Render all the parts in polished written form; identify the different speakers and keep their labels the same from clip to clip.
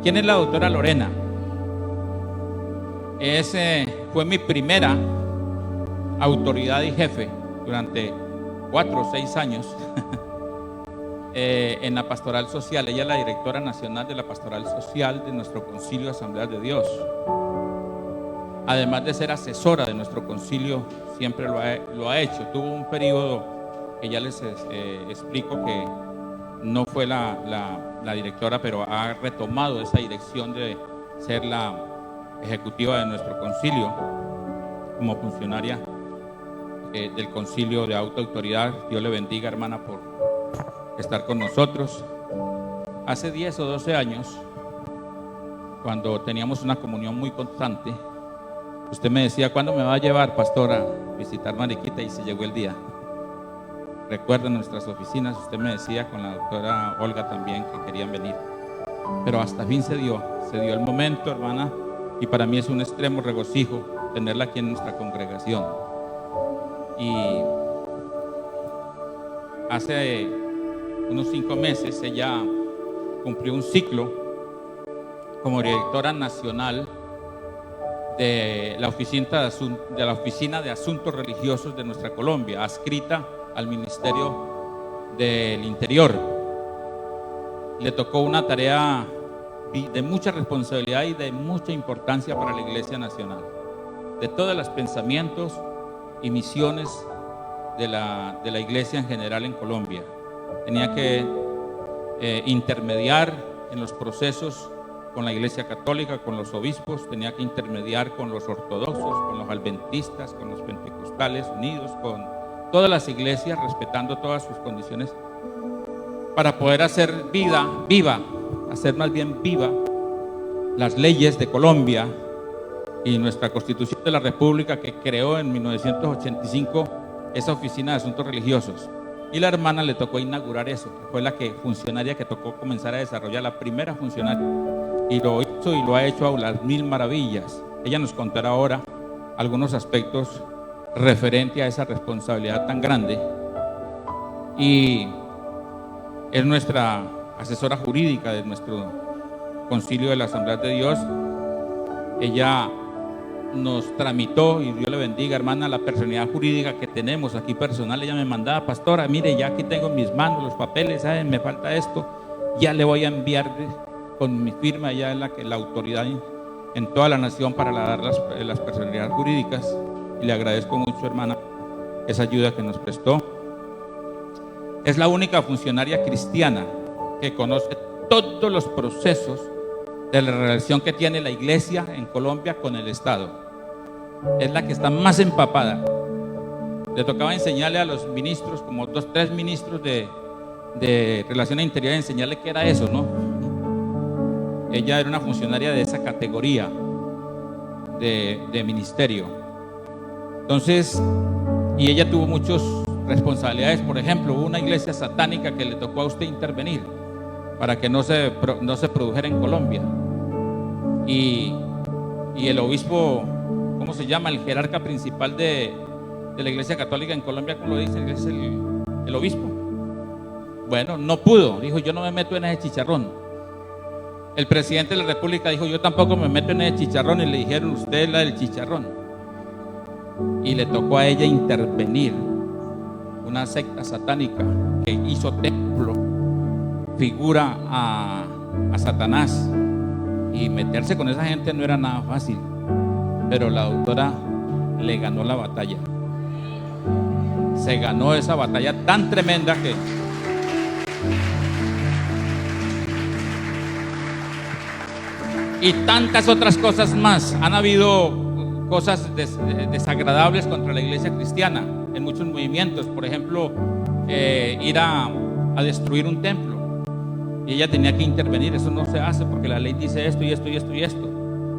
Speaker 1: ¿Quién es la doctora Lorena? Fue mi primera autoridad y jefe durante 4 o 6 años en la pastoral social. Ella es la directora nacional de la pastoral social de nuestro concilio de Asambleas de Dios. Además de ser asesora de nuestro concilio, siempre lo ha hecho. Tuvo un periodo que ya les explico que no fue la directora, pero ha retomado esa dirección de ser la ejecutiva de nuestro concilio como funcionaria del concilio de autoridad. Dios le bendiga, hermana, por estar con nosotros. Hace 10 o 12 años, cuando teníamos una comunión muy constante, usted me decía: ¿cuándo me va a llevar, pastor, a visitar Mariquita? Y se llegó el día. Recuerdo nuestras oficinas, usted me decía, con la doctora Olga también, que querían venir. Pero hasta fin se dio el momento, hermana, y para mí es un extremo regocijo tenerla aquí en nuestra congregación. Y hace unos 5 meses ella cumplió un ciclo como directora nacional de la Oficina de Asuntos Religiosos de nuestra Colombia, adscrita al Ministerio del Interior. Le tocó una tarea de mucha responsabilidad y de mucha importancia para la Iglesia Nacional, de todos los pensamientos y misiones de la Iglesia en general en Colombia. Tenía que intermediar en los procesos con la Iglesia Católica, con los obispos, tenía que intermediar con los ortodoxos, con los adventistas, con los pentecostales unidos, con todas las iglesias, respetando todas sus condiciones, para poder hacer hacer más bien viva las leyes de Colombia y nuestra Constitución de la República, que creó en 1985 esa Oficina de Asuntos Religiosos. Y la hermana le tocó inaugurar eso, que fue la funcionaria que tocó comenzar a desarrollar, la primera funcionaria, y lo hizo y lo ha hecho a las 1000 maravillas. Ella nos contará ahora algunos aspectos referente a esa responsabilidad tan grande, y es nuestra asesora jurídica de nuestro concilio de la Asamblea de Dios. Ella nos tramitó, y Dios le bendiga, hermana, la personalidad jurídica que tenemos aquí personal. Ella me mandaba: pastora, mire, ya aquí tengo en mis manos los papeles, ¿saben? Me falta esto, ya le voy a enviar con mi firma. Ella es la autoridad en toda la nación para dar las personalidades jurídicas, y le agradezco mucho, hermana, esa ayuda que nos prestó. Es la única funcionaria cristiana que conoce todos los procesos de la relación que tiene la iglesia en Colombia con el Estado. Es la que está más empapada. Le tocaba enseñarle a los ministros, como 2 o 3 ministros de Relaciones Interiores, enseñarle qué era eso, ¿no? Ella era una funcionaria de esa categoría de ministerio. Entonces, y ella tuvo muchas responsabilidades. Por ejemplo, hubo una iglesia satánica que le tocó a usted intervenir para que no se produjera en Colombia. Y el obispo, ¿cómo se llama? El jerarca principal de la Iglesia Católica en Colombia, ¿cómo lo dice? Es el obispo. Bueno, no pudo, dijo: yo no me meto en ese chicharrón. El presidente de la República dijo: yo tampoco me meto en ese chicharrón. Y le dijeron: usted es la del chicharrón. Y le tocó a ella intervenir. Una secta satánica que hizo templo, figura a Satanás, y meterse con esa gente no era nada fácil, pero la doctora le ganó la batalla. Se ganó esa batalla tan tremenda que y tantas otras cosas más. Han habido cosas desagradables contra la iglesia cristiana en muchos movimientos. Por ejemplo, ir a destruir un templo, y ella tenía que intervenir. Eso no se hace porque la ley dice esto y esto y esto y esto.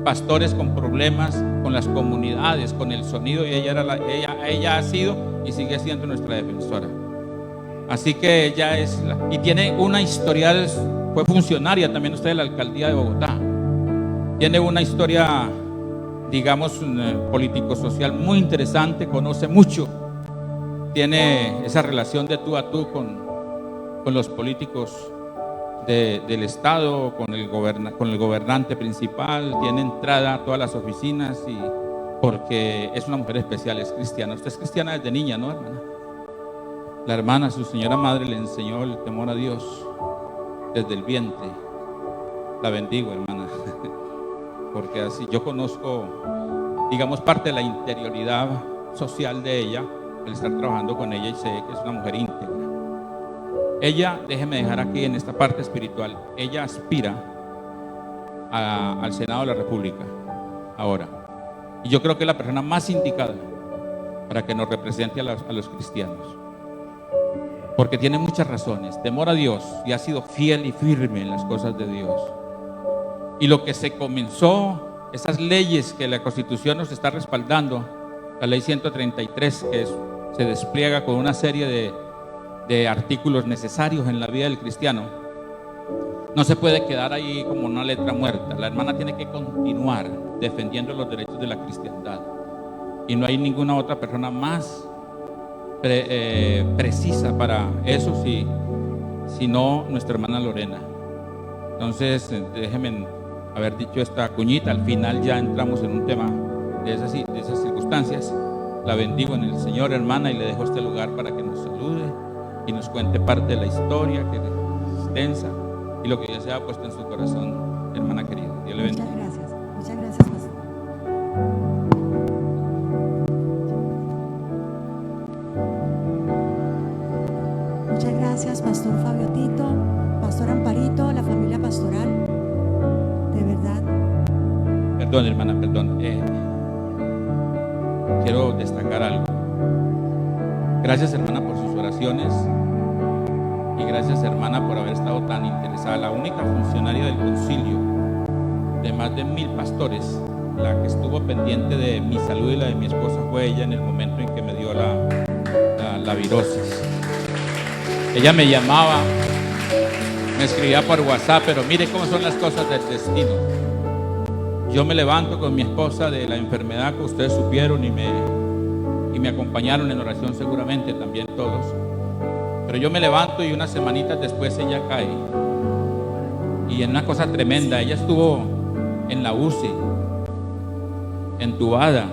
Speaker 1: Pastores con problemas con las comunidades, con el sonido, y ella ha sido y sigue siendo nuestra defensora. Así que ella y tiene una historia. Fue funcionaria también usted de la alcaldía de Bogotá. Tiene una historia, digamos, político-social muy interesante. Conoce mucho, tiene esa relación de tú a tú con los políticos del Estado, con el gobernante principal, tiene entrada a todas las oficinas, y porque es una mujer especial, es cristiana. Usted es cristiana desde niña, ¿no, hermana? La hermana, su señora madre, le enseñó el temor a Dios desde el vientre. La bendigo, hermana, porque así yo conozco, digamos, parte de la interioridad social de ella al estar trabajando con ella, y sé que es una mujer íntegra. Ella, déjeme dejar aquí en esta parte espiritual, ella aspira al Senado de la República ahora, y yo creo que es la persona más indicada para que nos represente a los cristianos, porque tiene muchas razones: temor a Dios, y ha sido fiel y firme en las cosas de Dios. Y lo que se comenzó, esas leyes que la Constitución nos está respaldando, la ley 133, que se despliega con una serie de artículos necesarios en la vida del cristiano, no se puede quedar ahí como una letra muerta. La hermana tiene que continuar defendiendo los derechos de la cristiandad, y no hay ninguna otra persona más precisa para eso, sino nuestra hermana Lorena. Entonces, déjenme haber dicho esta cuñita. Al final ya entramos en un tema de esas circunstancias. La bendigo en el Señor, hermana, y le dejo este lugar para que nos salude y nos cuente parte de la historia, que es extensa, y lo que Dios se ha puesto en su corazón, hermana querida. Dios le bendiga.
Speaker 2: Muchas gracias, pastor. Muchas gracias, pastor Fabiotito, pastor Amparito, la familia pastoral. De verdad.
Speaker 1: Perdón, hermana, perdón. Quiero destacar algo. Gracias, hermana, por sus oraciones, y gracias, hermana, por haber estado tan interesada. La única funcionaria del concilio de más de 1000 pastores, la que estuvo pendiente de mi salud y la de mi esposa, fue ella en el momento en que me dio la virosis. Ella me llamaba, me escribía por WhatsApp, pero mire cómo son las cosas del destino. Yo me levanto con mi esposa de la enfermedad que ustedes supieron, y me acompañaron en oración, seguramente también todos. Pero yo me levanto y unas semanitas después ella cae, y en una cosa tremenda. Ella estuvo en la UCI, entubada,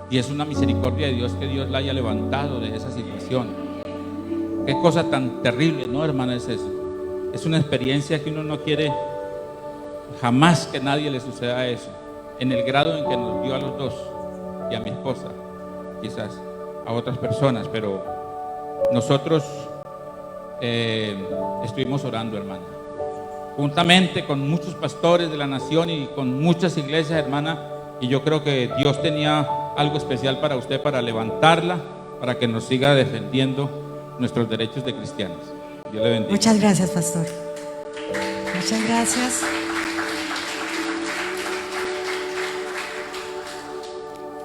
Speaker 1: y es una misericordia de Dios que Dios la haya levantado de esa situación. Qué cosa tan terrible, ¿no, hermana? Es eso. Es una experiencia que uno no quiere jamás que nadie le suceda eso, en el grado en que nos dio a los dos, y a mi esposa, quizás a otras personas, pero nosotros estuvimos orando, hermana, juntamente con muchos pastores de la nación y con muchas iglesias, hermana, y yo creo que Dios tenía algo especial para usted, para levantarla, para que nos siga defendiendo nuestros derechos de cristianos. Dios le bendiga.
Speaker 2: Muchas gracias, pastor. Muchas gracias.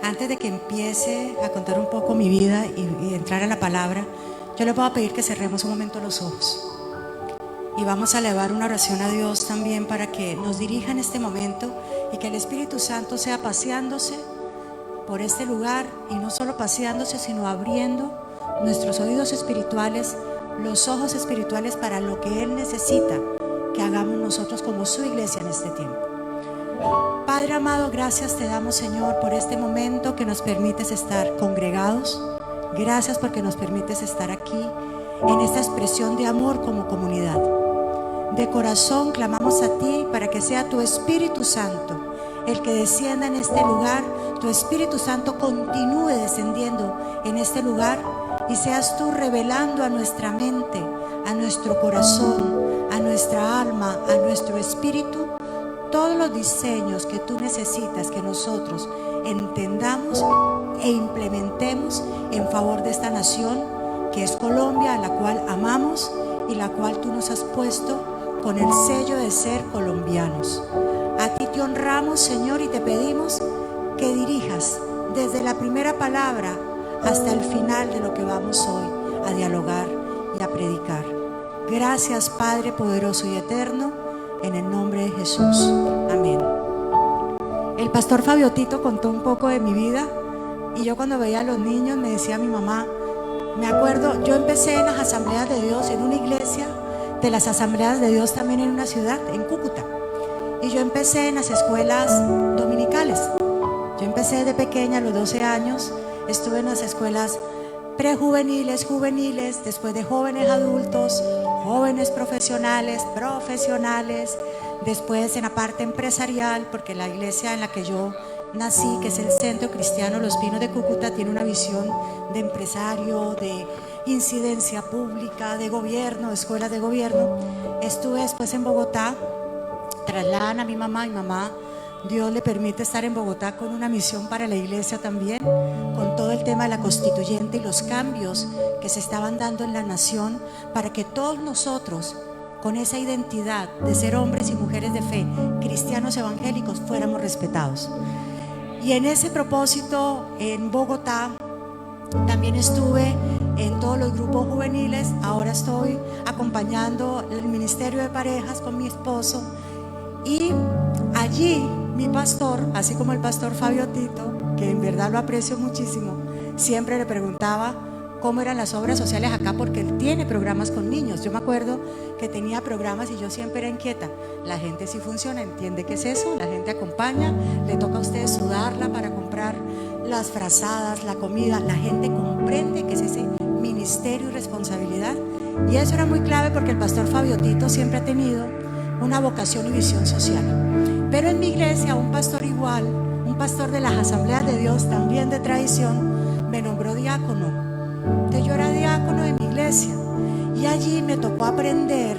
Speaker 2: Antes de que empiece a contar un poco mi vida y entrar a la palabra, yo le puedo pedir que cerremos un momento los ojos, y vamos a elevar una oración a Dios también para que nos dirija en este momento, y que el Espíritu Santo sea paseándose por este lugar, y no solo paseándose, sino abriendo nuestros oídos espirituales, los ojos espirituales, para lo que Él necesita que hagamos nosotros como su iglesia en este tiempo. Padre amado, gracias te damos, Señor, por este momento que nos permites estar congregados. Gracias porque nos permites estar aquí en esta expresión de amor como comunidad. De corazón clamamos a ti para que sea tu Espíritu Santo el que descienda en este lugar. Tu Espíritu Santo continúe descendiendo en este lugar, y seas tú revelando a nuestra mente, a nuestro corazón, a nuestra alma, a nuestro espíritu, todos los diseños que tú necesitas que nosotros entendamos e implementemos en favor de esta nación que es Colombia, a la cual amamos y la cual tú nos has puesto con el sello de ser colombianos. A ti te honramos, Señor, y te pedimos que dirijas desde la primera palabra hasta el final de lo que vamos hoy a dialogar y a predicar. Gracias, Padre poderoso y eterno, en el nombre de Jesús. Amén. El pastor Fabiotito contó un poco de mi vida, y yo cuando veía a los niños me decía mi mamá, me acuerdo, yo empecé en las asambleas de Dios en una iglesia de las asambleas de Dios también en una ciudad, en Cúcuta. Y yo empecé en las escuelas dominicales. Yo empecé de pequeña, a los 12 años, estuve en las escuelas prejuveniles, juveniles, después de jóvenes adultos, jóvenes profesionales, después en la parte empresarial, porque la iglesia en la que yo nací, que es el Centro Cristiano Los Pinos de Cúcuta, tiene una visión de empresario, de incidencia pública, de gobierno, de escuelas de gobierno. Estuve después en Bogotá, trasladan a mi mamá, Dios le permite estar en Bogotá con una misión para la iglesia también, con todo el tema de la constituyente y los cambios que se estaban dando en la nación para que todos nosotros, con esa identidad de ser hombres y mujeres de fe, cristianos evangélicos, fuéramos respetados. Y en ese propósito, en Bogotá, también estuve en todos los grupos juveniles. Ahora estoy acompañando el ministerio de parejas con mi esposo. Y allí mi pastor, así como el pastor Fabio Tito, que en verdad lo aprecio muchísimo, siempre le preguntaba cómo eran las obras sociales acá, porque él tiene programas con niños. Yo me acuerdo que tenía programas y yo siempre era inquieta. La gente sí funciona, entiende qué es eso, la gente acompaña, le toca a ustedes sudarla para comprar las frazadas, la comida. La gente comprende que es ese ministerio y responsabilidad. Y eso era muy clave porque el pastor Fabio Tito siempre ha tenido una vocación y visión social. Pero en mi iglesia, un pastor igual, un pastor de las asambleas de Dios, también de tradición, me nombró diácono. Entonces yo era diácono de mi iglesia y allí me tocó aprender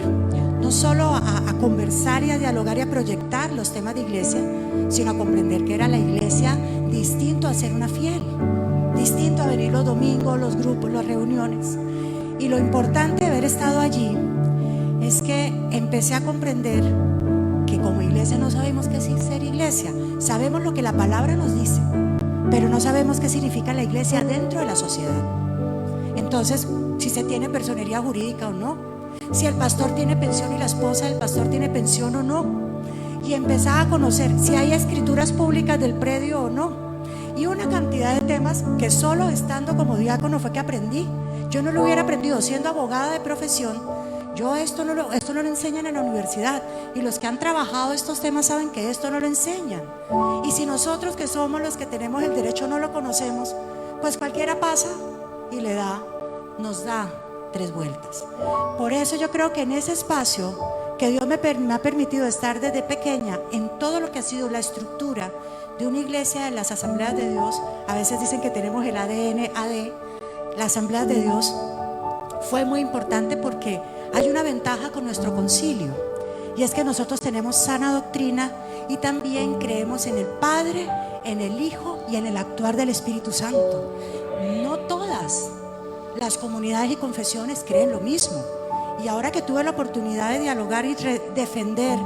Speaker 2: no solo a conversar y a dialogar y a proyectar los temas de iglesia, sino a comprender que era la iglesia distinto a ser una fiel, distinto a venir los domingos, los grupos, las reuniones. Y lo importante de haber estado allí es que empecé a comprender que como iglesia no sabemos qué es ser iglesia. Sabemos lo que la palabra nos dice, pero no sabemos qué significa la iglesia dentro de la sociedad. Entonces, si se tiene personería jurídica o no, si el pastor tiene pensión y la esposa del pastor tiene pensión o no, y empezaba a conocer si hay escrituras públicas del predio o no, y una cantidad de temas que solo estando como diácono fue que aprendí. Yo no lo hubiera aprendido siendo abogada de profesión. Esto no lo enseñan en la universidad, y los que han trabajado estos temas saben que esto no lo enseñan. Y si nosotros, que somos los que tenemos el derecho, no lo conocemos, pues cualquiera pasa y nos da 3 vueltas. Por eso yo creo que en ese espacio que Dios me ha permitido estar desde pequeña, en todo lo que ha sido la estructura de una iglesia de las asambleas de Dios, a veces dicen que tenemos el ADN, las asambleas de Dios, fue muy importante porque hay una ventaja con nuestro concilio, y es que nosotros tenemos sana doctrina y también creemos en el Padre, en el Hijo y en el actuar del Espíritu Santo. No todas las comunidades y confesiones creen lo mismo. Y ahora que tuve la oportunidad de dialogar y defender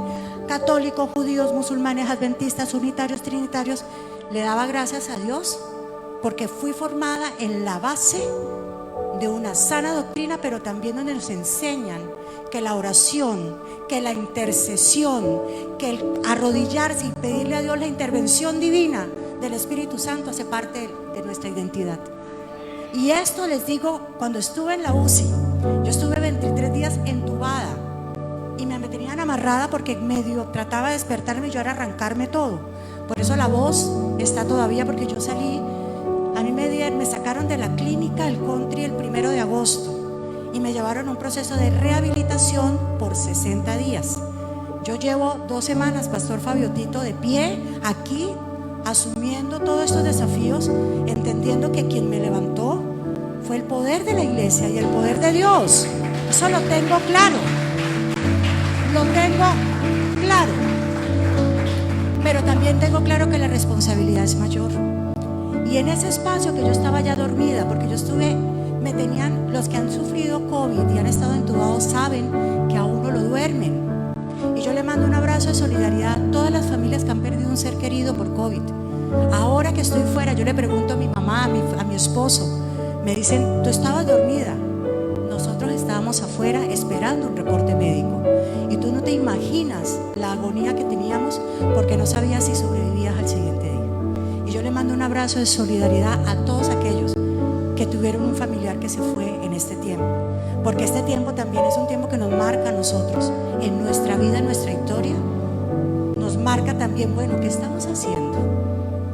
Speaker 2: católicos, judíos, musulmanes, adventistas, unitarios, trinitarios, le daba gracias a Dios porque fui formada en la base de una sana doctrina, pero también donde nos enseñan que la oración, que la intercesión, que el arrodillarse y pedirle a Dios la intervención divina del Espíritu Santo hace parte de nuestra identidad. Y esto les digo, cuando estuve en la UCI, yo estuve 23 días entubada y me tenían amarrada porque medio trataba de despertarme y yo era arrancarme todo. Por eso la voz está todavía, porque yo salí. A mí me sacaron de la clínica el country el 1 de agosto y me llevaron a un proceso de rehabilitación por 60 días. Yo llevo 2 semanas, pastor Fabio Tito, de pie aquí, asumiendo todos estos desafíos, entendiendo que quien me levantó fue el poder de la iglesia y el poder de Dios. Eso lo tengo claro. Pero también tengo claro que la responsabilidad es mayor. Y en ese espacio que yo estaba ya dormida, porque los que han sufrido COVID y han estado entubados saben que a uno lo duermen. Y yo le mando un abrazo de solidaridad a todas las familias que han perdido un ser querido por COVID. Ahora que estoy fuera, yo le pregunto a mi mamá, a mi esposo, me dicen, tú estabas dormida. Nosotros estábamos afuera esperando un reporte médico. Y tú no te imaginas la agonía que teníamos porque no sabías si sobrevivías al siguiente día. Y yo le mando un abrazo de solidaridad a todos aquellos que tuvieron un familiar que se fue en este tiempo, porque este tiempo también es un tiempo que nos marca a nosotros en nuestra vida, en nuestra historia. Nos marca también, bueno, ¿qué estamos haciendo?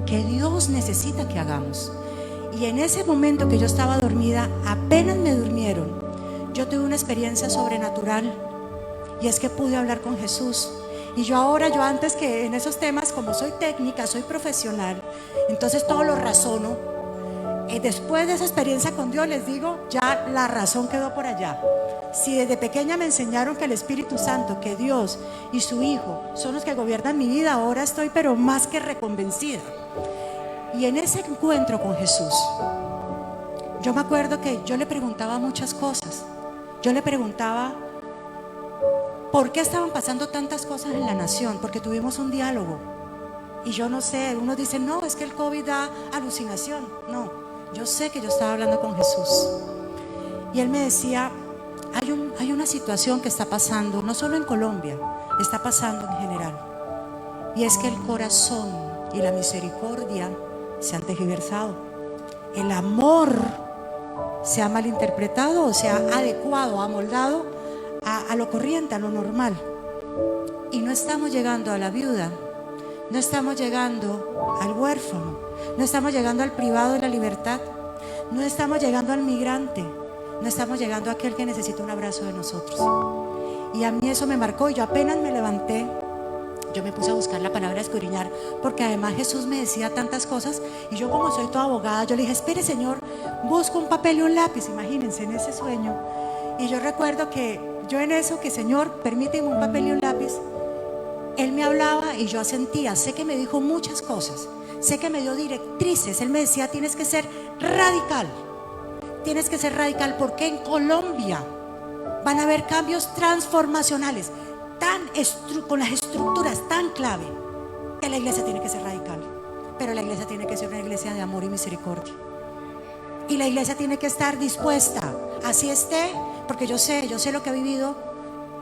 Speaker 2: ¿Qué Dios necesita que hagamos? Y en ese momento que yo estaba dormida, apenas me durmieron, yo tuve una experiencia sobrenatural, y es que pude hablar con Jesús. Y yo antes que en esos temas, como soy técnica, soy profesional, entonces todo lo razono. Y después de esa experiencia con Dios, les digo, ya la razón quedó por allá. Si desde pequeña me enseñaron que el Espíritu Santo, que Dios y su Hijo son los que gobiernan mi vida, ahora estoy pero más que reconvencida. Y en ese encuentro con Jesús, yo me acuerdo que yo le preguntaba muchas cosas. Yo le preguntaba por qué estaban pasando tantas cosas en la nación, porque tuvimos un diálogo. Y yo no sé, unos dicen, no, es que el COVID da alucinación. No, yo sé que yo estaba hablando con Jesús. Y él me decía, hay una situación que está pasando, no solo en Colombia, está pasando en general. Y es que el corazón y la misericordia se han tergiversado. El amor se ha malinterpretado o se ha adecuado, amoldado a lo corriente, a lo normal. Y no estamos llegando a la viuda, no estamos llegando al huérfano, no estamos llegando al privado de la libertad, no estamos llegando al migrante, no estamos llegando a aquel que necesita un abrazo de nosotros. Y a mí eso me marcó. Y yo apenas me levanté, yo me puse a buscar la palabra, a escudriñar, porque además Jesús me decía tantas cosas. Y yo, como soy toda abogada, yo le dije, espere, Señor, busco un papel y un lápiz. Imagínense, en ese sueño. Y yo recuerdo que yo en eso, que Señor, permíteme un papel y un lápiz, Él me hablaba y yo asentía. Sé que me dijo muchas cosas, sé que me dio directrices. Él me decía, tienes que ser radical, tienes que ser radical, porque en Colombia van a haber cambios transformacionales con las estructuras tan clave, que la iglesia tiene que ser radical. Pero la iglesia tiene que ser una iglesia de amor y misericordia. Y la iglesia tiene que estar dispuesta, así esté, porque yo sé lo que ha vivido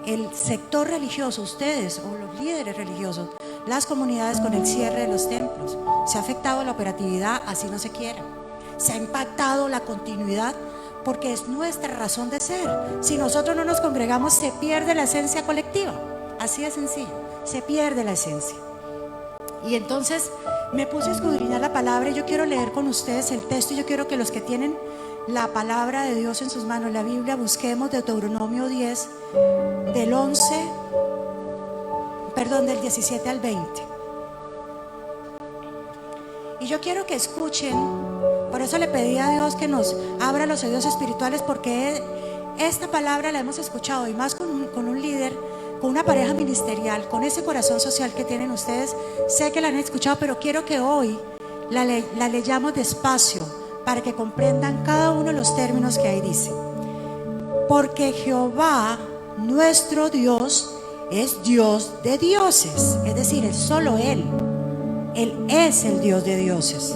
Speaker 2: el sector religioso, ustedes o los líderes religiosos, las comunidades, con el cierre de los templos. Se ha afectado la operatividad, así no se quiera. Se ha impactado la continuidad, porque es nuestra razón de ser. Si nosotros no nos congregamos, se pierde la esencia colectiva. Así de sencillo, se pierde la esencia. Y entonces me puse a escudriñar la palabra, y yo quiero leer con ustedes el texto. Y yo quiero que los que tienen la palabra de Dios en sus manos, la Biblia, busquemos Deuteronomio 10, del 17 al 20. Y yo quiero que escuchen. Por eso le pedí a Dios que nos abra los oídos espirituales, porque esta palabra la hemos escuchado, y más con un líder, con una pareja ministerial, con ese corazón social que tienen ustedes. Sé que la han escuchado, pero quiero que hoy la leyamos despacio, para que comprendan cada uno de los términos que ahí dice. Porque Jehová nuestro Dios es Dios de dioses, es decir, es solo Él es el Dios de dioses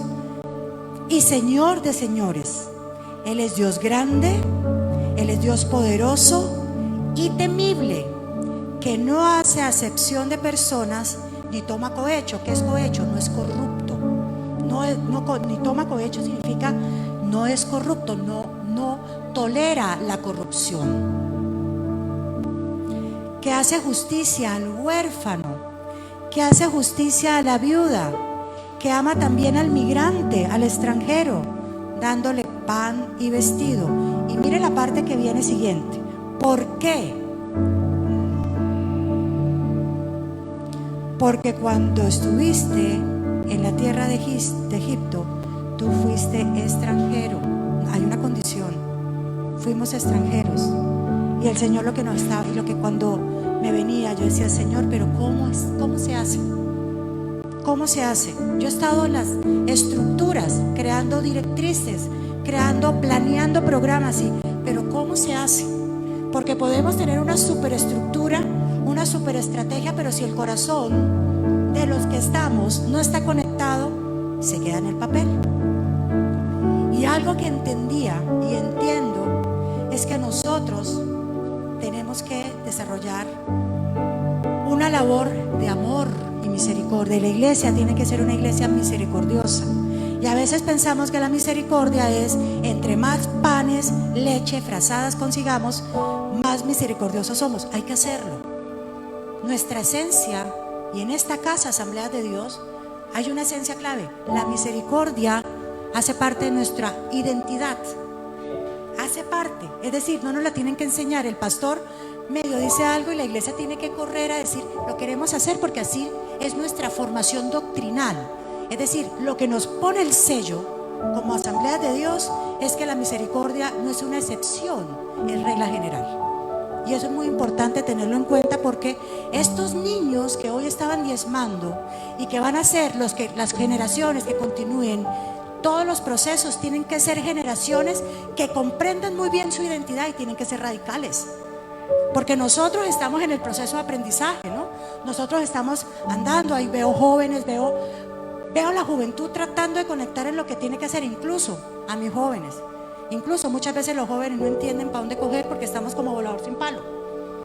Speaker 2: y Señor de señores. Él es Dios grande, Él es Dios poderoso y temible, que no hace acepción de personas, ni toma cohecho. ¿Qué es cohecho? No es corrupto. Ni toma cohecho significa no es corrupto, no tolera la corrupción. Que hace justicia al huérfano, que hace justicia a la viuda, que ama también al migrante, al extranjero, dándole pan y vestido. Y mire la parte que viene siguiente. ¿Por qué? Porque cuando estuviste en la tierra de Egipto, tú fuiste extranjero. Hay una condición: fuimos extranjeros. Y el Señor lo que cuando me venía, yo decía, Señor, pero ¿cómo se hace? ¿Cómo se hace? Yo he estado en las estructuras, creando directrices, planeando programas, pero ¿cómo se hace? Porque podemos tener una superestructura, una superestrategia, pero si el corazón de los que estamos no está conectado, se queda en el papel. Y algo que entendía y entiendo es que nosotros tenemos que desarrollar una labor de amor y misericordia. Y la iglesia tiene que ser una iglesia misericordiosa. Y Y a veces pensamos que la misericordia es entre más panes, leche, frazadas consigamos, más misericordiosos somos. Hay que hacerlo. Nuestra esencia, y en esta casa, Asamblea de Dios, hay una esencia clave. La misericordia hace parte de nuestra identidad. Hace parte. Es decir, no nos la tienen que enseñar. El pastor medio dice algo y la iglesia tiene que correr a decir, lo queremos hacer porque así es nuestra formación doctrinal. Es decir, lo que nos pone el sello como Asamblea de Dios es que la misericordia no es una excepción, es regla general. Y eso es muy importante tenerlo en cuenta, porque estos niños que hoy estaban diezmando y que van a ser las generaciones que continúen todos los procesos, tienen que ser generaciones que comprendan muy bien su identidad y tienen que ser radicales. Porque nosotros estamos en el proceso de aprendizaje, ¿no? Nosotros estamos andando, ahí veo jóvenes, veo la juventud tratando de conectar en lo que tiene que hacer, incluso a mis jóvenes. Incluso muchas veces los jóvenes no entienden para dónde coger porque estamos como volador sin palo.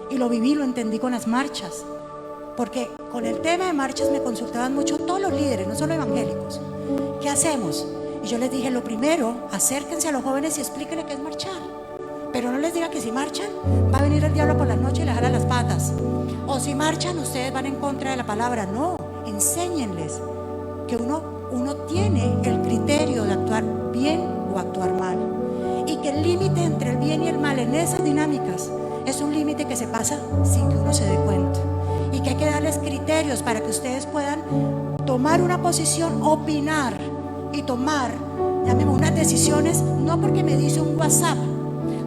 Speaker 2: Y lo viví, lo entendí con las marchas. Porque con el tema de marchas me consultaban mucho todos los líderes, no solo evangélicos. ¿Qué hacemos? Y yo les dije, lo primero, acérquense a los jóvenes y explíquenle qué es marchar. Pero no les diga que si marchan, va a venir el diablo por la noche y les jala las patas. O si marchan, ustedes van en contra de la palabra. No, enséñenles que uno tiene el criterio de actuar bien o actuar mal, y que el límite entre el bien y el mal en esas dinámicas es un límite que se pasa sin que uno se dé cuenta, y que hay que darles criterios para que ustedes puedan tomar una posición, opinar y tomar, llámeme, unas decisiones, no porque me dice un WhatsApp,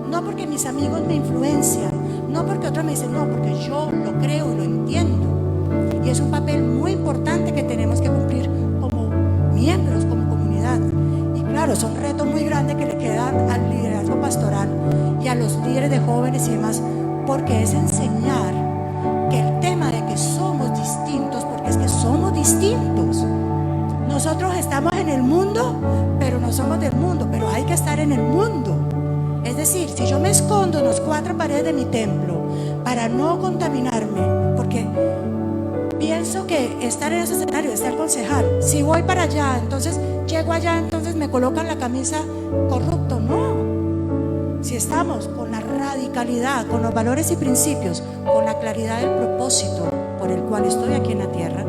Speaker 2: no porque mis amigos me influencian, no porque otros me dicen, no, porque yo lo creo y lo entiendo. Y es un papel muy importante que tenemos que cumplir como miembros, como comunidad. Y claro, son retos muy grandes que le quedan al liderazgo pastoral y a los líderes de jóvenes y demás, porque es enseñar que el tema de que somos distintos, porque es que somos distintos. Nosotros estamos en el mundo, pero no somos del mundo, pero hay que estar en el mundo. Es decir, si yo me escondo en las 4 paredes de mi templo para no contaminarme, porque pienso que estar en ese escenario es ser concejal. Si voy para allá, entonces llego allá, entonces me colocan la camisa corrupto. No. Si estamos con la radicalidad, con los valores y principios, con la claridad del propósito por el cual estoy aquí en la tierra,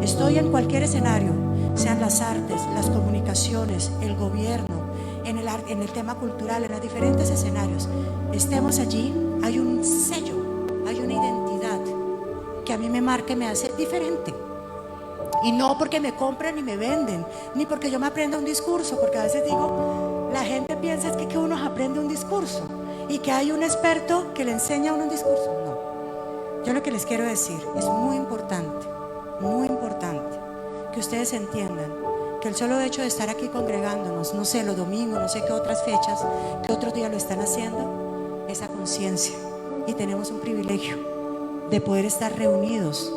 Speaker 2: estoy en cualquier escenario, sean las artes, las comunicaciones, el gobierno, en el tema cultural, en los diferentes escenarios, estemos allí, hay un sello, hay una identidad que a mí me marca y me hace diferente. Y no porque me compran ni me venden, ni porque yo me aprenda un discurso, porque a veces digo, la gente piensa que uno aprende un discurso y que hay un experto que le enseña a uno un discurso. No, yo lo que les quiero decir es muy importante que ustedes entiendan que el solo hecho de estar aquí congregándonos, no sé, los domingos, no sé qué otras fechas, qué otros días lo están haciendo, es a conciencia. Y tenemos un privilegio de poder estar reunidos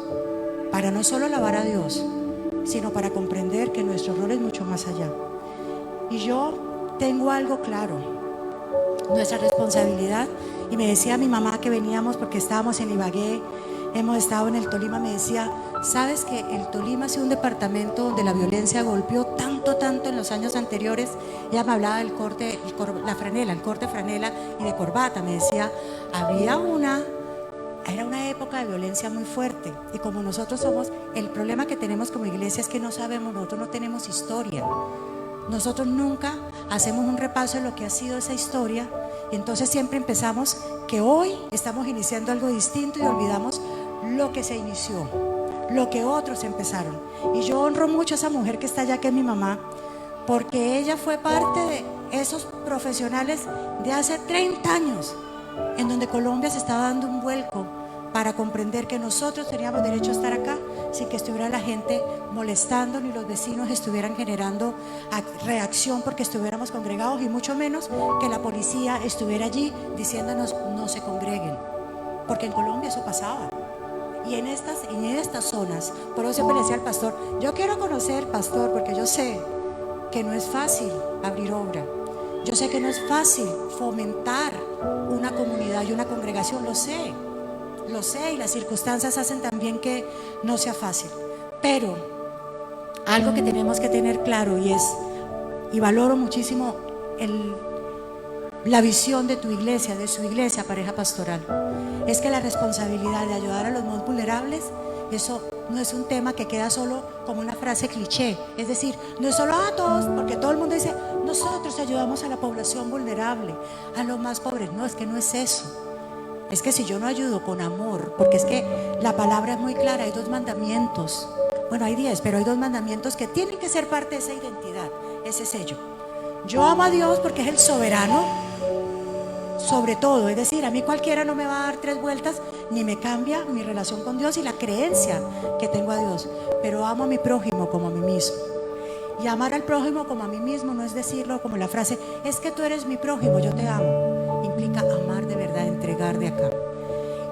Speaker 2: para no solo alabar a Dios, sino para comprender que nuestro rol es mucho más allá. Y yo tengo algo claro, nuestra responsabilidad, y me decía mi mamá que veníamos porque estábamos en Ibagué, hemos estado en el Tolima, me decía, ¿sabes que el Tolima ha sido un departamento donde la violencia golpeó tanto en los años anteriores? Ella me hablaba del el corte franela y de corbata. Me decía, era una época de violencia muy fuerte. Y como nosotros somos, el problema que tenemos como iglesia es que no sabemos, nosotros no tenemos historia. Nosotros nunca hacemos un repaso de lo que ha sido esa historia. Y entonces siempre empezamos que hoy estamos iniciando algo distinto y olvidamos lo que se inició, lo que otros empezaron. Y yo honro mucho a esa mujer que está allá, que es mi mamá, porque ella fue parte de esos profesionales de hace 30 años, en donde Colombia se estaba dando un vuelco para comprender que nosotros teníamos derecho a estar acá sin que estuviera la gente molestando, ni los vecinos estuvieran generando reacción porque estuviéramos congregados, y mucho menos que la policía estuviera allí diciéndonos no se congreguen, porque en Colombia eso pasaba. Y en estas zonas, por eso siempre le decía al pastor, yo quiero conocer, pastor, porque yo sé que no es fácil abrir obra, yo sé que no es fácil fomentar una comunidad y una congregación, lo sé, y las circunstancias hacen también que no sea fácil. Pero algo que tenemos que tener claro, y es, y valoro muchísimo la visión de tu iglesia, de su iglesia, Pareja Pastoral, es que la responsabilidad de ayudar a los más vulnerables, eso no es un tema que queda solo como una frase cliché. Es decir, no es solo a todos, porque todo el mundo dice, nosotros ayudamos a la población vulnerable, a los más pobres. No, es que no es eso. Es que si yo no ayudo con amor, porque es que la palabra es muy clara, hay 2 mandamientos. Bueno, hay 10, pero hay 2 mandamientos que tienen que ser parte de esa identidad, ese sello. Yo amo a Dios porque es el soberano sobre todo, es decir, a mí cualquiera no me va a dar 3 vueltas ni me cambia mi relación con Dios y la creencia que tengo a Dios, pero amo a mi prójimo como a mí mismo. Y amar al prójimo como a mí mismo no es decirlo como la frase, es que tú eres mi prójimo, yo te amo. Implica amar de verdad, entregar de acá.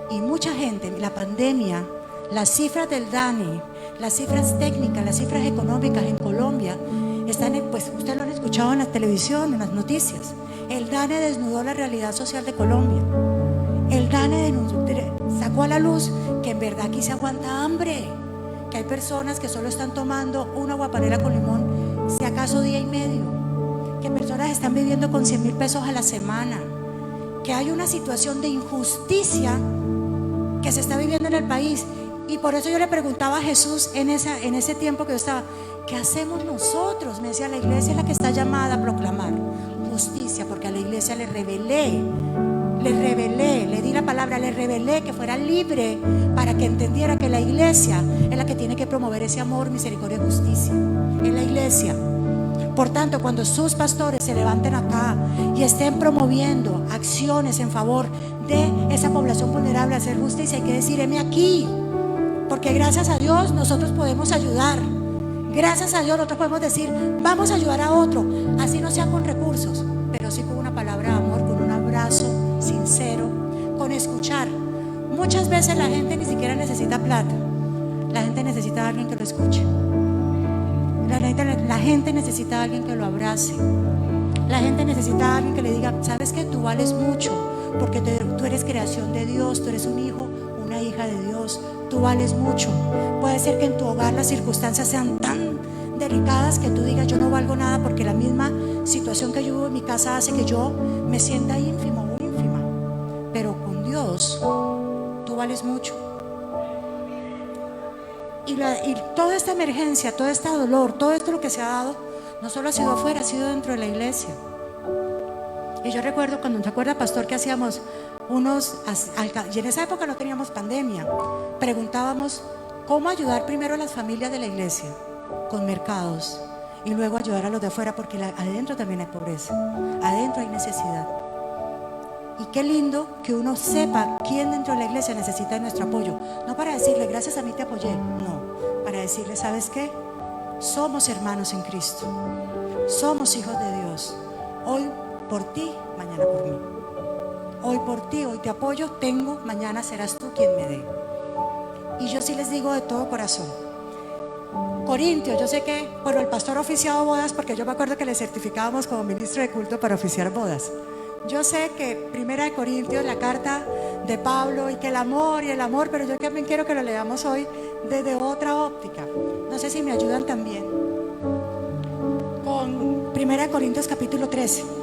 Speaker 2: Y mucha gente, la pandemia, las cifras del DANE, las cifras técnicas, las cifras económicas en Colombia están, pues ustedes lo han escuchado en la televisión, en las noticias. El DANE desnudó la realidad social de Colombia. El DANE sacó a la luz que en verdad aquí se aguanta hambre, que hay personas que solo están tomando una aguapanela con limón, si acaso día y medio, que personas están viviendo con 100,000 pesos a la semana, que hay una situación de injusticia que se está viviendo en el país. Y por eso yo le preguntaba a Jesús en ese tiempo que yo estaba, ¿qué hacemos nosotros? Me decía, la iglesia es la que está llamada a proclamar justicia, porque a la iglesia le revelé, le di la palabra, le revelé que fuera libre para que entendiera que la iglesia es la que tiene que promover ese amor, misericordia y justicia. Es la iglesia. Por tanto, cuando sus pastores se levanten acá y estén promoviendo acciones en favor de esa población vulnerable a hacer justicia, hay que decir, heme aquí, porque gracias a Dios nosotros podemos ayudar. Gracias a Dios nosotros podemos decir, vamos a ayudar a otro, así no sea con recursos, pero sí con una palabra de amor, con un abrazo sincero, con escuchar. Muchas veces la gente ni siquiera necesita plata, la gente necesita a alguien que lo escuche. La gente necesita a alguien que lo abrace. La gente necesita a alguien que le diga, sabes que tú vales mucho, porque tú eres creación de Dios, tú eres un hijo, una hija de Dios, tú vales mucho. Puede ser que en tu hogar las circunstancias sean tan delicadas que tú digas, yo no valgo nada, porque la misma situación que yo vivo en mi casa hace que yo me sienta ínfimo o ínfima. Pero con Dios tú vales mucho. Y toda esta emergencia, todo este dolor, todo esto lo que se ha dado, no solo ha sido afuera, ha sido dentro de la iglesia. Y yo recuerdo cuando, ¿se acuerda, pastor, que hacíamos y en esa época no teníamos pandemia, preguntábamos cómo ayudar primero a las familias de la iglesia con mercados y luego ayudar a los de afuera, porque adentro también hay pobreza, adentro hay necesidad. Y qué lindo que uno sepa quién dentro de la iglesia necesita nuestro apoyo, no para decirle gracias a mí te apoyé, no, para decirle, ¿sabes qué? Somos hermanos en Cristo, somos hijos de Dios, hoy por ti, mañana por mí. Hoy por ti, hoy te apoyo, tengo, mañana serás tú quien me dé. Y yo sí les digo de todo corazón, Corintios, yo sé que, bueno, el pastor ha oficiado bodas, porque yo me acuerdo que le certificábamos como ministro de culto para oficiar bodas. Yo sé que 1 Corintios, la carta de Pablo, y que el amor, pero yo también quiero que lo leamos hoy desde otra óptica. No sé si me ayudan también con 1 Corintios capítulo 13.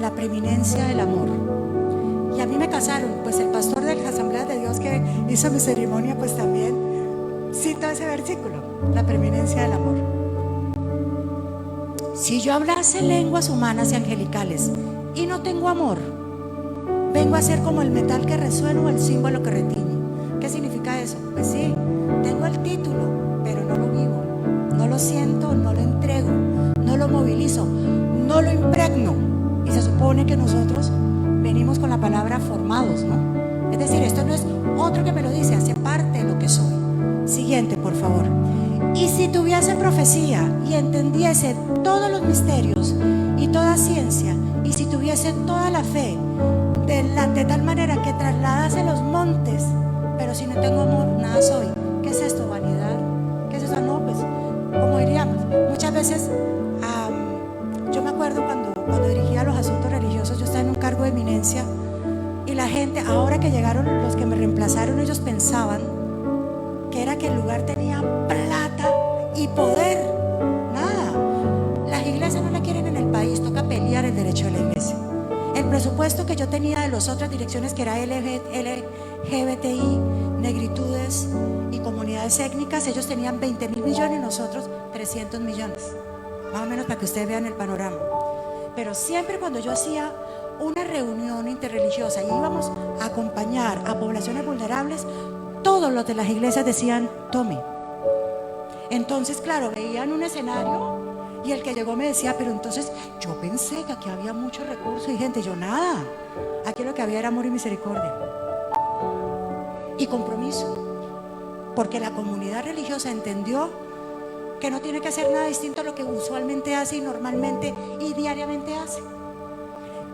Speaker 2: La preeminencia del amor. Y a mí me casaron, pues el pastor de las Asambleas de Dios que hizo mi ceremonia, pues también cita ese versículo, la preeminencia del amor. Si yo hablase lenguas humanas y angelicales y no tengo amor, vengo a ser como el metal que resuena o el címbalo que retiñe. ¿Qué significa eso? Pues sí, tengo el título, pero no lo vivo, no lo siento, no lo entrego, no lo movilizo, no lo impregno. Y se supone que nosotros venimos con la palabra formados, ¿no? Es decir, esto no es otro que me lo dice, hace parte de lo que soy. Siguiente, por favor. Y si tuviese profecía y entendiese todos los misterios y toda ciencia, y si tuviese toda la fe, de tal manera que trasladase los montes, pero si no tengo amor, nada soy. ¿Qué es esto? ¿Vanidad? ¿Qué es eso? No, pues, como diríamos, muchas veces, yo me acuerdo cuando dirigía los asuntos religiosos, yo estaba en un cargo de eminencia. Y la gente, ahora que llegaron los que me reemplazaron, ellos pensaban que era que el lugar tenía plata y poder. Nada. Las iglesias no la quieren en el país, toca pelear el derecho de la iglesia. El presupuesto que yo tenía de las otras direcciones, que era LGBTI, negritudes y comunidades étnicas, ellos tenían 20.000 millones y nosotros 300 millones. Más o menos para que ustedes vean el panorama. Pero siempre cuando yo hacía una reunión interreligiosa y íbamos a acompañar a poblaciones vulnerables, todos los de las iglesias decían: tome. Entonces, claro, veían un escenario y el que llegó me decía: pero entonces yo pensé que aquí había muchos recursos y gente. Yo, nada, aquí lo que había era amor y misericordia y compromiso, porque la comunidad religiosa entendió que no tiene que hacer nada distinto a lo que usualmente hace y normalmente y diariamente hace.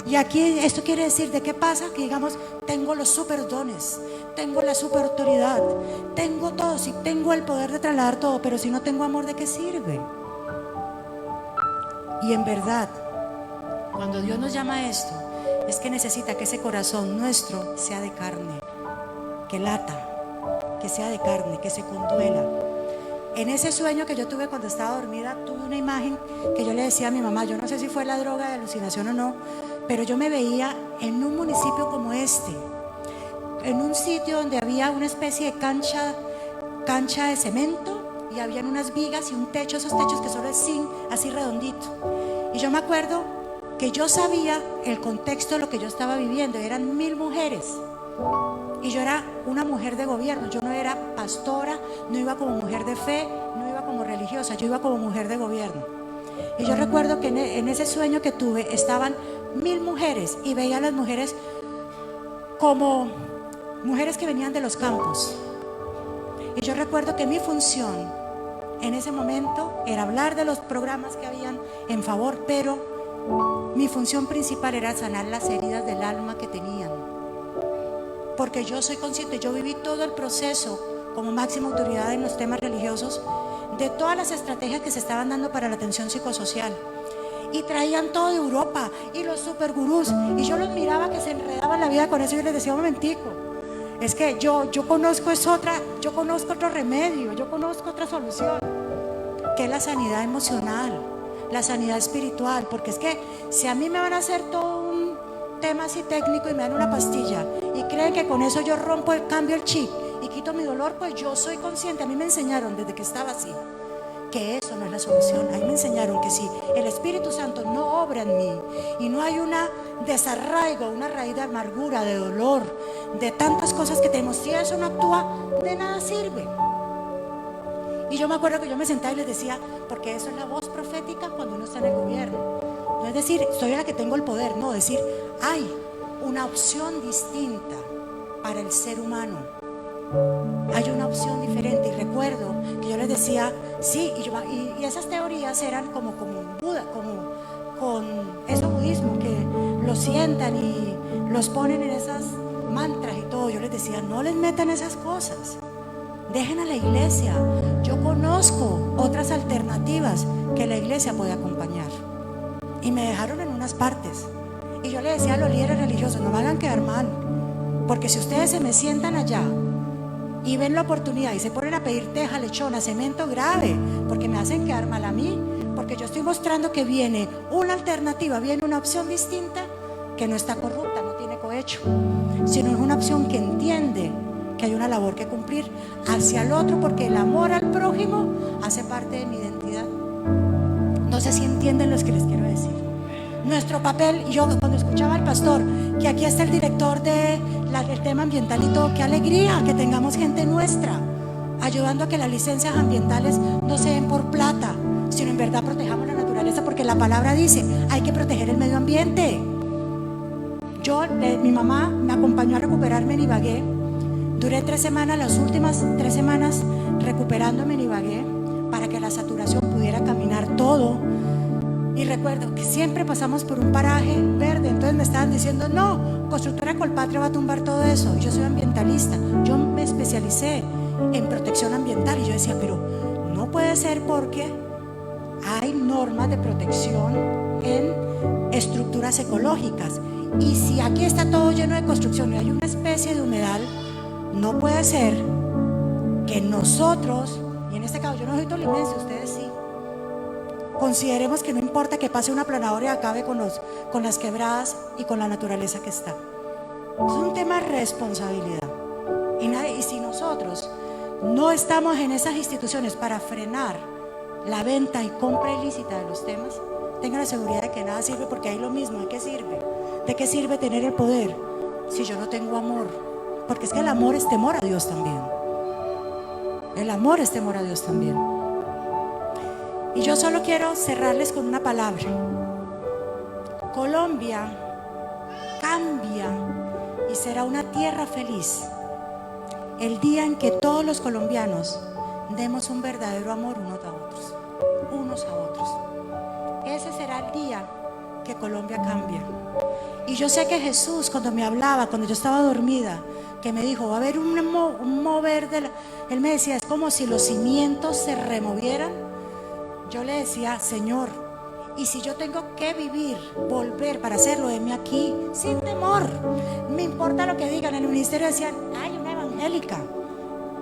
Speaker 2: Y aquí esto quiere decir, ¿de qué pasa? Que digamos, tengo los super dones, tengo la super autoridad, tengo todo, sí, tengo el poder de trasladar todo, pero si no tengo amor, ¿de qué sirve? Y en verdad, cuando Dios nos llama a esto, es que necesita que ese corazón nuestro sea de carne, que lata, que sea de carne, que se conduela. En ese sueño que yo tuve cuando estaba dormida, tuve una imagen que yo le decía a mi mamá, yo no sé si fue la droga de alucinación o no, pero yo me veía en un municipio como este, en un sitio donde había una especie de cancha de cemento y habían unas vigas y un techo, esos techos que solo es zinc, así redondito. Y yo me acuerdo que yo sabía el contexto de lo que yo estaba viviendo, eran 1000 mujeres. Y yo era una mujer de gobierno, yo no era pastora, no iba como mujer de fe, no iba como religiosa, yo iba como mujer de gobierno. Y yo recuerdo que en ese sueño que tuve estaban 1000 mujeres y veía a las mujeres como mujeres que venían de los campos. Y yo recuerdo que mi función en ese momento era hablar de los programas que habían en favor, pero mi función principal era sanar las heridas del alma que tenían. Porque yo soy consciente, yo viví todo el proceso como máxima autoridad en los temas religiosos de todas las estrategias que se estaban dando para la atención psicosocial. Y traían todo de Europa y los supergurús, y yo los miraba que se enredaban la vida con eso y yo les decía: un momentico, es que yo conozco yo conozco otro remedio, yo conozco otra solución, que es la sanidad emocional, la sanidad espiritual. Porque es que si a mí me van a hacer todo un tema así técnico y me dan una pastilla y creen que con eso yo cambio el chip y quito mi dolor, pues yo soy consciente. A mí me enseñaron desde que estaba así que eso no es la solución. A mí me enseñaron que si el Espíritu Santo no obra en mí y no hay una desarraigo, una raíz de amargura, de dolor, de tantas cosas que tenemos, si eso no actúa, de nada sirve. Y yo me acuerdo que yo me sentaba y les decía, porque eso es la voz profética cuando uno está en el gobierno. No es decir, soy la que tengo el poder, no, decir, hay una opción distinta para el ser humano. Hay una opción diferente. Y recuerdo que yo les decía, sí, y esas teorías eran como Buda, como con ese budismo, que lo sientan y los ponen en esas mantras y todo. Yo les decía, no les metan esas cosas, dejen a la iglesia. Yo conozco otras alternativas que la iglesia puede acompañar. Y me dejaron en unas partes. Y yo le decía a los líderes religiosos, no me hagan quedar mal, porque si ustedes se me sientan allá y ven la oportunidad y se ponen a pedir teja, lechona, cemento, grave, porque me hacen quedar mal a mí, porque yo estoy mostrando que viene una alternativa, viene una opción distinta, que no está corrupta, no tiene cohecho, sino es una opción que entiende que hay una labor que cumplir hacia el otro, porque el amor al prójimo hace parte de mi identidad. No sé si entienden lo que les quiero decir. Nuestro papel, yo cuando escuchaba al pastor, que aquí está el director del tema ambiental y todo, qué alegría que tengamos gente nuestra ayudando a que las licencias ambientales no se den por plata, sino en verdad protejamos la naturaleza, porque la palabra dice, hay que proteger el medio ambiente. Mi mamá me acompañó a recuperarme en Ibagué. Duré 3 semanas, las últimas 3 semanas recuperándome en Ibagué, para que la saturación pudiera caminar todo. Y recuerdo que siempre pasamos por un paraje verde, entonces me estaban diciendo, no, Constructora Colpatria va a tumbar todo eso. Y yo soy ambientalista, yo me especialicé en protección ambiental, y yo decía, pero no puede ser, porque hay normas de protección en estructuras ecológicas, Y si aquí está todo lleno de construcción y hay una especie de humedal, no puede ser que nosotros, y en este caso yo no soy tolimense, ustedes sí, consideremos que no importa que pase una planadora y acabe con las quebradas y con la naturaleza que está. Es un tema de responsabilidad. Y si nosotros no estamos en esas instituciones para frenar la venta y compra ilícita de los temas, tengan la seguridad de que nada sirve, porque hay lo mismo. ¿De qué sirve? ¿De qué sirve tener el poder si yo no tengo amor? Porque es que el amor es temor a Dios también. El amor es temor a Dios también. Y yo solo quiero cerrarles con una palabra. Colombia cambia y será una tierra feliz el día en que todos los colombianos demos un verdadero amor unos a otros. Ese será el día que Colombia cambia. Y yo sé que Jesús, cuando me hablaba, cuando yo estaba dormida, que me dijo, va a haber un mover Él me decía, es como si los cimientos se removieran. Yo le decía, Señor, y si yo tengo que vivir, volver para hacerlo, heme aquí, sin temor. Me importa lo que digan. En el ministerio decían, hay una evangélica.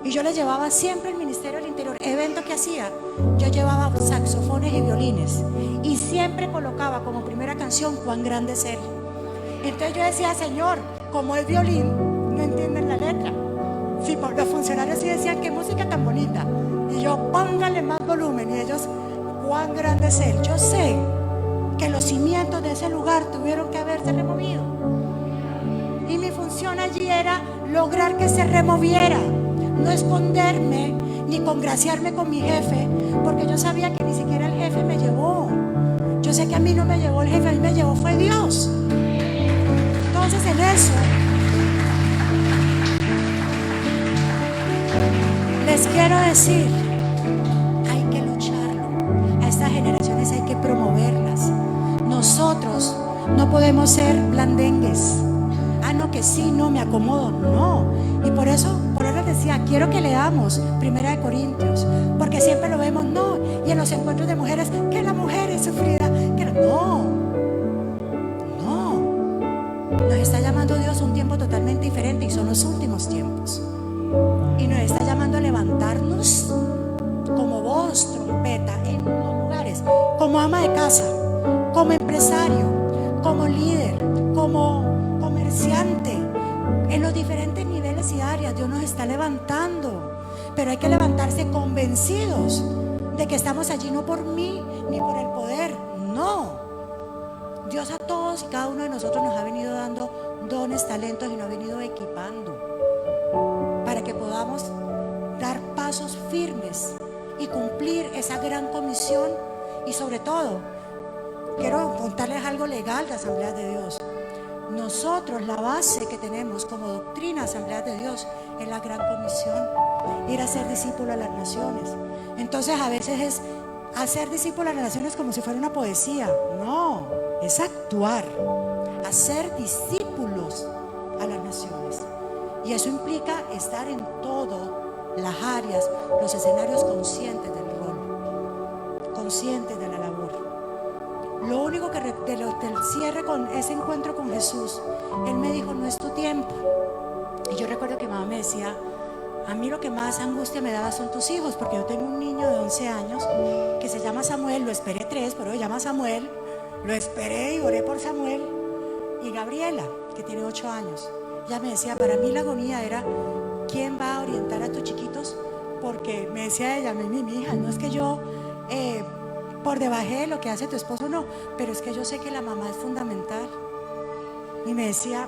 Speaker 2: Y yo le llevaba siempre el Ministerio del Interior, evento que hacía, yo llevaba saxofones y violines. Y siempre colocaba como primera canción, Cuán grande es Él. Entonces yo decía, Señor, como es violín, no entienden la letra. Sí, los funcionarios sí decían, qué música tan bonita. Y yo, póngale más volumen. Y ellos, cuán grande es Él. Yo sé que los cimientos de ese lugar tuvieron que haberse removido. Y mi función allí era lograr que se removiera. No esconderme ni congraciarme con mi jefe, porque yo sabía que ni siquiera el jefe me llevó. Yo sé que a mí no me llevó el jefe, a mí me llevó fue Dios. Entonces en eso les quiero decir, hay que lucharlo. A estas generaciones hay que promoverlas. Nosotros no podemos ser blandengues. Ah, no, que sí, no, me acomodo, no. Y por eso les decía, quiero que leamos 1 Corintios, porque siempre lo vemos, no. Y en los encuentros de mujeres, que la mujer es sufrida, que no. Nos está llamando Dios a un tiempo totalmente diferente, y son los últimos tiempos. Y nos está llamando a levantarnos como voz, trompeta, en los lugares, como ama de casa, como empresario, como líder, como comerciante, en los diferentes niveles y áreas. Dios nos está levantando, pero hay que levantarse convencidos de que estamos allí no por mí ni por el poder, no. Dios a todos y cada uno de nosotros nos ha venido dando dones, talentos, y nos ha venido equipando para que podamos dar pasos firmes y cumplir esa gran comisión. Y sobre todo, quiero contarles algo legal de Asambleas de Dios. Nosotros, la base que tenemos como doctrina Asambleas de Dios es la gran comisión, ir a ser discípulo a las naciones. Entonces a veces es hacer discípulo a las naciones como si fuera una poesía. No, es actuar, hacer discípulos a las naciones. Y eso implica estar en todas las áreas, los escenarios, conscientes del rol, conscientes de la labor. Lo único que del cierre con ese encuentro con Jesús, Él me dijo, no es tu tiempo. Y yo recuerdo que mamá me decía, a mí lo que más angustia me daba son tus hijos, porque yo tengo un niño de 11 años que se llama Samuel, lo esperé 3, pero se llama Samuel, lo esperé y oré por Samuel. Y Gabriela, que tiene 8 años, ya me decía, para mí la agonía era, ¿quién va a orientar a tus chiquitos? Porque me decía ella, mi hija, no es que yo por debajo de lo que hace tu esposo, no, pero es que yo sé que la mamá es fundamental. Y me decía,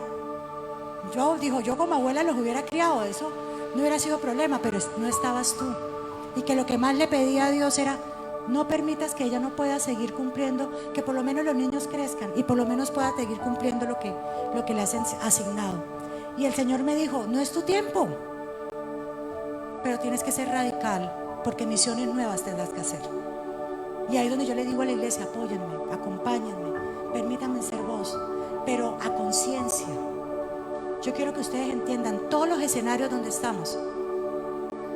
Speaker 2: yo como abuela los hubiera criado, eso no hubiera sido problema, pero no estabas tú. Y que lo que más le pedía a Dios era, no permitas que ella no pueda seguir cumpliendo, que por lo menos los niños crezcan y por lo menos pueda seguir cumpliendo lo que le has asignado. Y el Señor me dijo, no es tu tiempo, pero tienes que ser radical, porque misiones nuevas tendrás que hacer. Y ahí es donde yo le digo a la iglesia, apóyenme, acompáñenme, permítanme ser voz, pero a conciencia. Yo quiero que ustedes entiendan, todos los escenarios donde estamos,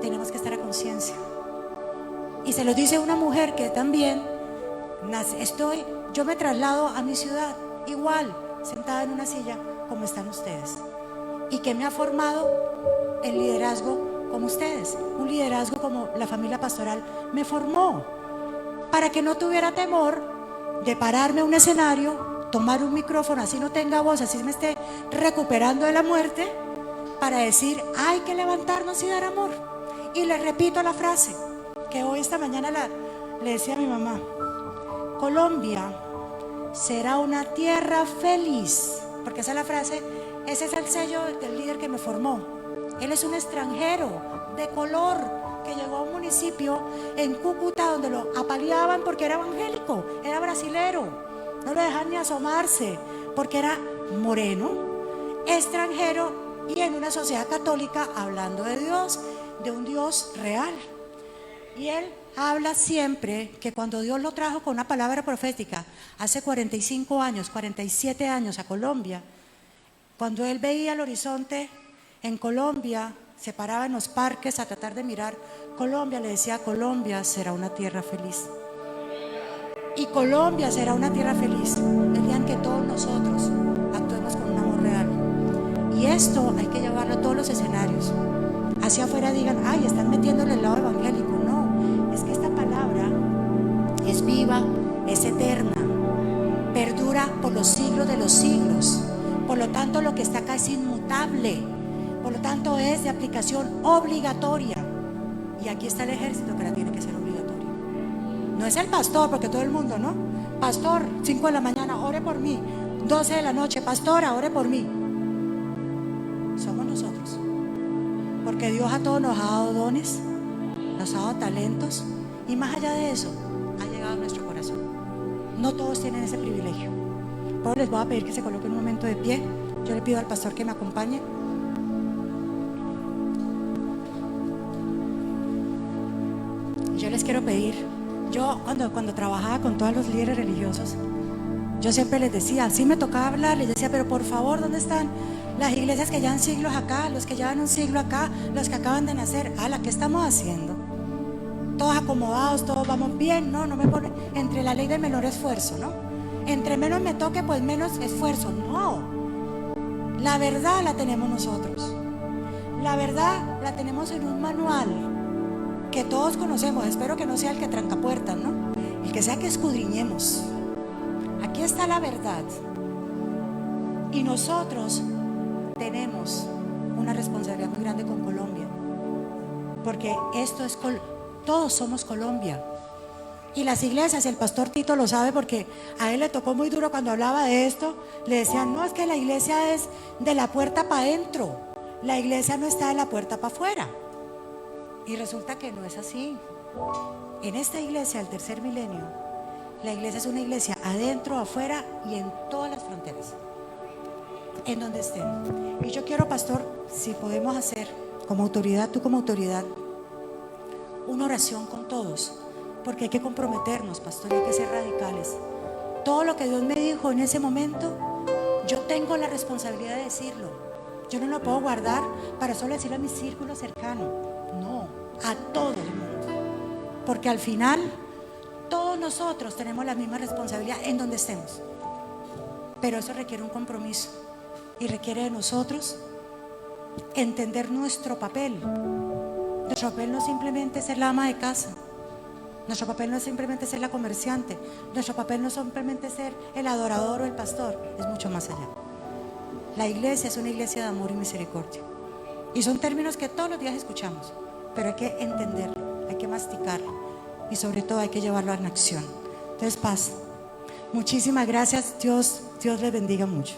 Speaker 2: tenemos que estar a conciencia. Y se lo dice una mujer que también, yo me traslado a mi ciudad, igual, sentada en una silla como están ustedes, y que me ha formado el liderazgo como ustedes, un liderazgo como la familia pastoral me formó, para que no tuviera temor de pararme a un escenario, tomar un micrófono, así no tenga voz, así me esté recuperando de la muerte, para decir, hay que levantarnos y dar amor. Y le repito la frase que hoy esta mañana le decía a mi mamá: Colombia será una tierra feliz, porque esa es la frase, ese es el sello del líder que me formó. Él es un extranjero de color que llegó a un municipio en Cúcuta donde lo apaleaban porque era evangélico, era brasilero, no lo dejaban ni asomarse porque era moreno, extranjero, y en una sociedad católica hablando de Dios, de un Dios real. Y él habla siempre que cuando Dios lo trajo con una palabra profética hace 45 años, 47 años a Colombia, cuando él veía el horizonte en Colombia, se paraba en los parques a tratar de mirar Colombia, le decía: Colombia será una tierra feliz. Y Colombia será una tierra feliz el día en que todos nosotros actuemos con un amor real. Y esto hay que llevarlo a todos los escenarios. Hacia afuera digan: ay, están metiéndole el lado evangélico. No, es que esta palabra es viva, es eterna, perdura por los siglos de los siglos. Por lo tanto, lo que está acá es inmutable. Por lo tanto, es de aplicación obligatoria. Y aquí está el ejército que la tiene que ser obligatoria. No es el pastor, porque todo el mundo, ¿no? Pastor, 5 de la mañana, ore por mí. 12 de la noche, pastora, ore por mí. Somos nosotros. Porque Dios a todos nos ha dado dones, nos ha dado talentos, y más allá de eso, ha llegado a nuestro corazón. No todos tienen ese privilegio. Por eso les voy a pedir que se coloquen un momento de pie. Yo le pido al pastor que me acompañe. Yo les quiero pedir, yo cuando trabajaba con todos los líderes religiosos, yo siempre les decía, sí me tocaba hablar, les decía, pero por favor, ¿dónde están las iglesias que llevan siglos acá, los que llevan un siglo acá, los que acaban de nacer? ¿Qué estamos haciendo? Todos acomodados, todos vamos bien, no me ponen entre la ley del menor esfuerzo, ¿no? Entre menos me toque, pues menos esfuerzo. No, la verdad la tenemos nosotros. La verdad la tenemos en un manual que todos conocemos. Espero que no sea el que tranca puertas, ¿no? El que sea que escudriñemos. Aquí está la verdad. Y nosotros tenemos una responsabilidad muy grande con Colombia, porque esto es todos somos Colombia. Y las iglesias, el pastor Tito lo sabe porque a él le tocó muy duro cuando hablaba de esto. Le decían, no, es que la iglesia es de la puerta para adentro, la iglesia no está de la puerta para afuera. Y resulta que no es así. En esta iglesia del tercer milenio, la iglesia es una iglesia adentro, afuera y en todas las fronteras, en donde estén. Y yo quiero, pastor, si podemos hacer como autoridad, tú como autoridad, una oración con todos, porque hay que comprometernos, pastor, y hay que ser radicales. Todo lo que Dios me dijo en ese momento, yo tengo la responsabilidad de decirlo. Yo no lo puedo guardar para solo decirlo a mi círculo cercano. No, a todo el mundo. Porque al final, todos nosotros tenemos la misma responsabilidad en donde estemos. Pero eso requiere un compromiso y requiere de nosotros entender nuestro papel. Nuestro papel no es simplemente ser la ama de casa. Nuestro papel no es simplemente ser la comerciante. Nuestro papel no es simplemente ser el adorador o el pastor. Es mucho más allá. La iglesia es una iglesia de amor y misericordia. Y son términos que todos los días escuchamos, pero hay que entenderlo, hay que masticarlo y sobre todo hay que llevarlo en acción. Entonces, paz. Muchísimas gracias. Dios les bendiga mucho.